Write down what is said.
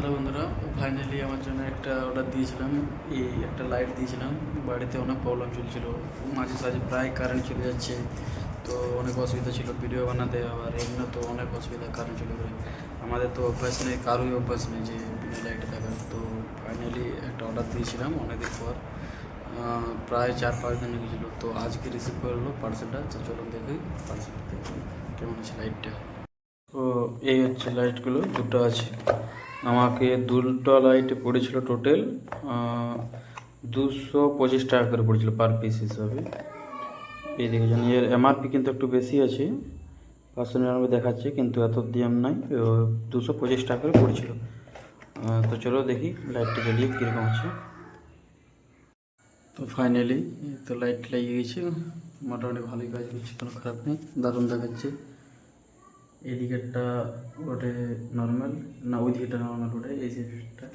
Hello বন্ধুরা, finally আমার জন্য একটা অর্ডার দিয়েছিলাম। এই একটা লাইট দিয়েছিলাম। বাড়িতে অনেক প্রবলেম চলছিল, মাঝে সাঝে প্রায় কারেন্ট চলে যাচ্ছে। তো অনেক অসুবিধা ছিল ভিডিও বানাতে, আবার এমনি তো অনেক অসুবিধা কারেন্ট চলে গেলে। আমাদের তো অভ্যাস নেই, কারোই অভ্যাস নেই যে বিনা লাইটে থাকার। তো ফাইনালি একটা অর্ডার দিয়েছিলাম অনেকদিন পর, প্রায় 4-5 দিন গেছিলো। তো আজকে রিসিভ করলো পার্সেলটা। তো চলুন দেখি পার্সেলটা কেমন আছে লাইটটা। তো এই হচ্ছে লাইটগুলো, দুটো আছে। আমাকে দুটো লাইট পড়েছিল টোটাল 225 টাকা করে পড়েছিল পার পিস হিসাবে। এই দেখেছেন, এর এমআরপি কিন্তু একটু বেশি আছে, 599 দেখাচ্ছে, কিন্তু এত দাম নাই। 225 টাকা করে পড়েছিল। তো চলো দেখি লাইটটা জ্বালিয়ে কীরকম আছে। তো ফাইনালি তো লাইট লাগিয়ে গেছে, মোটামুটি ভালোই কাজ করছে, কোনো খারাপ নেই, দারুণ দেখাচ্ছে। এই দিকেরটা ওটা নর্মাল না, ওই দিকেরটা নর্মাল, ওটা এই সাইডটা